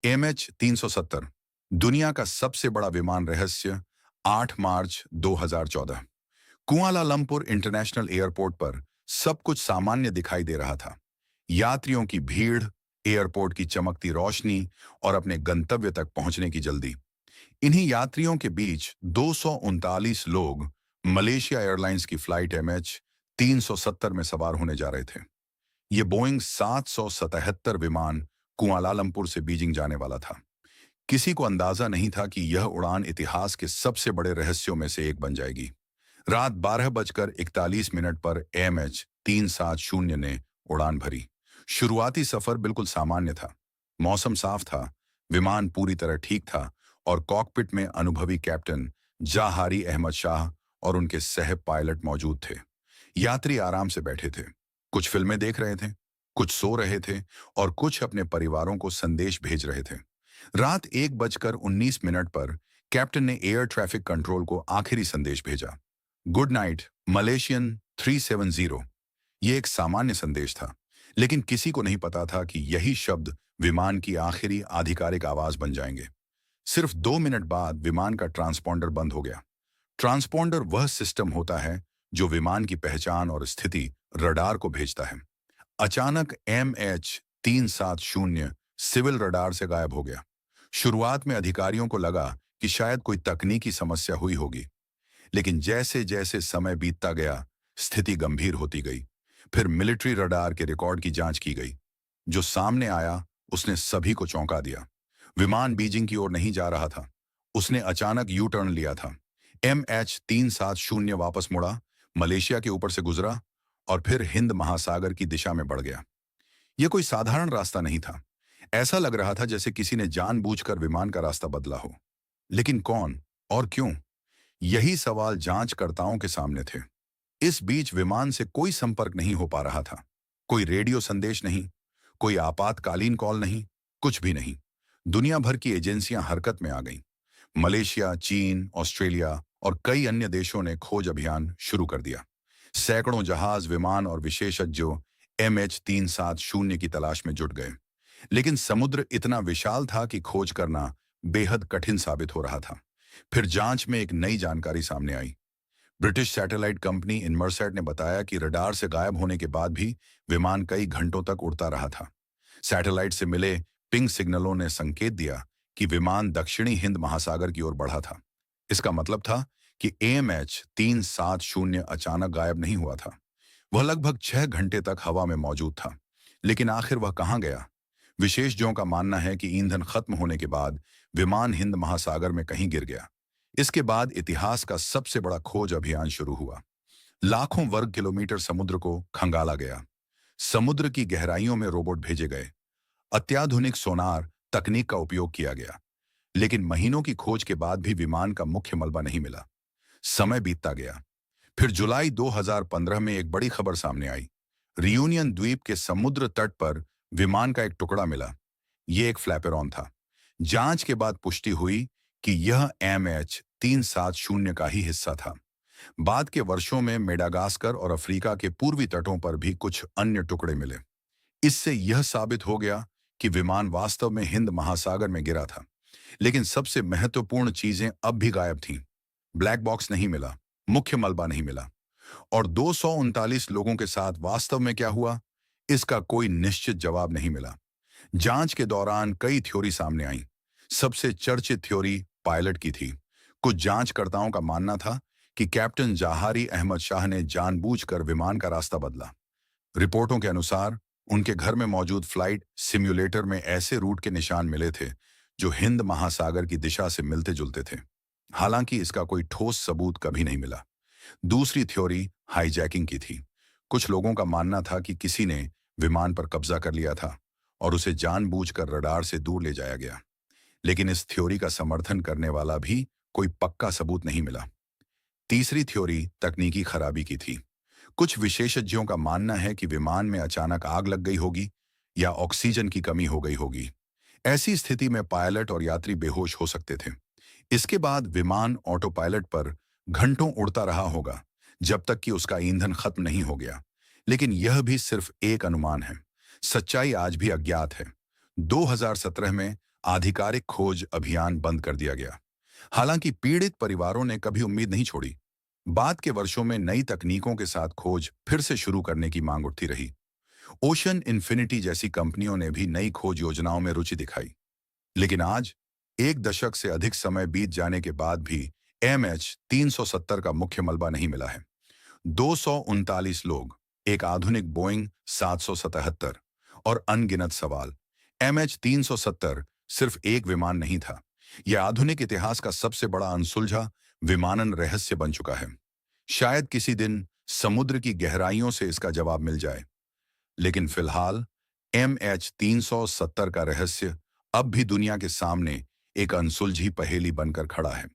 MH370 दुनिया का सबसे बड़ा विमान रहस्य। 8 मार्च 2014 कुआलालंपुर इंटरनेशनल एयरपोर्ट पर सब कुछ सामान्य दिखाई दे रहा था। यात्रियों की भीड़, एयरपोर्ट की चमकती रोशनी और अपने गंतव्य तक पहुंचने की जल्दी। इन्हीं यात्रियों के बीच 239 लोग मलेशिया एयरलाइंस की फ्लाइट MH370 में सवार होने जा रहे थे। ये बोइंग 777 विमान कुआलालंपुर से बीजिंग जाने वाला था। किसी को अंदाजा नहीं था कि यह उड़ान इतिहास के सबसे बड़े रहस्यों में से एक बन जाएगी। रात 12:41 पर MH370 ने उड़ान भरी। शुरुआती सफर बिल्कुल सामान्य था। मौसम साफ था, विमान पूरी तरह ठीक था और कॉकपिट में अनुभवी कैप्टन जाहारी अहमद शाह और उनके सह पायलट मौजूद थे। यात्री आराम से बैठे थे, कुछ फिल्में देख रहे थे, कुछ सो रहे थे और कुछ अपने परिवारों को संदेश भेज रहे थे। रात 1:19 पर कैप्टन ने एयर ट्रैफिक कंट्रोल को आखिरी संदेश भेजा, गुड नाइट मलेशियन 370। ये एक सामान्य संदेश था, लेकिन किसी को नहीं पता था कि यही शब्द विमान की आखिरी आधिकारिक आवाज बन जाएंगे। सिर्फ 2 मिनट बाद विमान का ट्रांसपॉन्डर बंद हो गया। ट्रांसपॉन्डर वह सिस्टम होता है जो विमान की पहचान और स्थिति रडार को भेजता है। अचानक MH370 सिविल रडार से गायब हो गया। शुरुआत में अधिकारियों को लगा कि शायद कोई तकनीकी समस्या हुई होगी, लेकिन जैसे जैसे समय बीतता गया, स्थिति गंभीर होती गई। फिर मिलिट्री रडार के रिकॉर्ड की जांच की गई। जो सामने आया उसने सभी को चौंका दिया। विमान बीजिंग की ओर नहीं जा रहा था, उसने अचानक यू टर्न लिया था। MH370 वापस मुड़ा, मलेशिया के ऊपर से गुजरा और फिर हिंद महासागर की दिशा में बढ़ गया। यह कोई साधारण रास्ता नहीं था। ऐसा लग रहा था जैसे किसी ने जानबूझकर विमान का रास्ता बदला हो। लेकिन कौन और क्यों? यही सवाल जांचकर्ताओं के सामने थे। इस बीच विमान से कोई संपर्क नहीं हो पा रहा था। कोई रेडियो संदेश नहीं, कोई आपातकालीन कॉल नहीं, कुछ भी नहीं। दुनिया भर की एजेंसियां हरकत में आ गईं। मलेशिया, चीन, ऑस्ट्रेलिया और कई अन्य देशों ने खोज अभियान शुरू कर दिया। सैकड़ों जहाज, विमान और विशेषज्ञों MH370 की तलाश में जुट गए। लेकिन समुद्र इतना विशाल था कि खोज करना बेहद कठिन साबित हो रहा था। फिर जांच में एक नई जानकारी सामने आई। ब्रिटिश सैटेलाइट कंपनी इनमरसैट ने बताया कि रडार से गायब होने के बाद भी विमान कई घंटों तक उड़ता रहा था। सैटेलाइट से मिले पिंग सिग्नलों ने संकेत दिया कि विमान दक्षिणी हिंद महासागर की ओर बढ़ा था। इसका मतलब था कि MH370 अचानक गायब नहीं हुआ था। वह लगभग 6 घंटे तक हवा में मौजूद था। लेकिन आखिर वह कहां गया? विशेषज्ञों का मानना है कि ईंधन खत्म होने के बाद विमान हिंद महासागर में कहीं गिर गया। इसके बाद इतिहास का सबसे बड़ा खोज अभियान शुरू हुआ। लाखों वर्ग किलोमीटर समुद्र को खंगाला गया। समुद्र की गहराइयों में रोबोट भेजे गए। अत्याधुनिक सोनार तकनीक का उपयोग किया गया। लेकिन महीनों की खोज के बाद भी विमान का मुख्य मलबा नहीं मिला। समय बीतता गया। फिर जुलाई 2015 में एक बड़ी खबर सामने आई। रियूनियन द्वीप के समुद्र तट पर विमान का एक टुकड़ा मिला। यह एक फ्लैपेरॉन था। जांच के बाद पुष्टि हुई कि यह MH370 का ही हिस्सा था। बाद के वर्षों में मेडागास्कर और अफ्रीका के पूर्वी तटों पर भी कुछ अन्य टुकड़े मिले। इससे यह साबित हो गया कि विमान वास्तव में हिंद महासागर में गिरा था। लेकिन सबसे महत्वपूर्ण चीजें अब भी गायब थीं। ब्लैक बॉक्स नहीं मिला, मुख्य मलबा नहीं मिला, और 239 लोगों के साथ वास्तव में क्या हुआ, इसका कोई निश्चित जवाब नहीं मिला। जांच के दौरान कई थ्योरी सामने आईं। सबसे चर्चित थ्योरी पायलट की थी। कुछ जांचकर्ताओं का मानना था कि कैप्टन जाहारी अहमद शाह ने जानबूझकर विमान का रास्ता बदला। रिपोर्टों के अनुसार उनके घर में मौजूद फ्लाइट सिम्युलेटर में ऐसे रूट के निशान मिले थे जो हिंद महासागर की दिशा से मिलते जुलते थे। हालांकि इसका कोई ठोस सबूत कभी नहीं मिला। दूसरी थ्योरी हाईजैकिंग की थी। कुछ लोगों का मानना था कि किसी ने विमान पर कब्जा कर लिया था और उसे जानबूझकर रडार से दूर ले जाया गया। लेकिन इस थ्योरी का समर्थन करने वाला भी कोई पक्का सबूत नहीं मिला। तीसरी थ्योरी तकनीकी खराबी की थी। कुछ विशेषज्ञों का मानना है कि विमान में अचानक आग लग गई होगी या ऑक्सीजन की कमी हो गई होगी। ऐसी स्थिति में पायलट और यात्री बेहोश हो सकते थे। इसके बाद विमान ऑटो पायलट पर घंटों उड़ता रहा होगा जब तक कि उसका ईंधन खत्म नहीं हो गया। लेकिन यह भी सिर्फ एक अनुमान है। सच्चाई आज भी अज्ञात है। 2017 में आधिकारिक खोज अभियान बंद कर दिया गया। हालांकि पीड़ित परिवारों ने कभी उम्मीद नहीं छोड़ी। बाद के वर्षों में नई तकनीकों के साथ खोज फिर से शुरू करने की मांग उठती रही। ओशन इन्फिनिटी जैसी कंपनियों ने भी नई खोज योजनाओं में रुचि दिखाई। लेकिन आज, एक दशक से अधिक समय बीत जाने के बाद भी MH370 का मुख्य मलबा नहीं मिला है। 239 लोग, एक आधुनिक बोइंग 777 और अनगिनत सवाल। MH370 सिर्फ एक विमान नहीं था। यह आधुनिक इतिहास का सबसे बड़ा अनसुलझा विमानन रहस्य बन चुका है। शायद किसी दिन समुद्र की गहराइयों से इसका जवाब मिल जाए। लेकिन फिलहाल MH370 का रहस्य अब भी दुनिया के सामने एक अनसुलझी पहेली बनकर खड़ा है।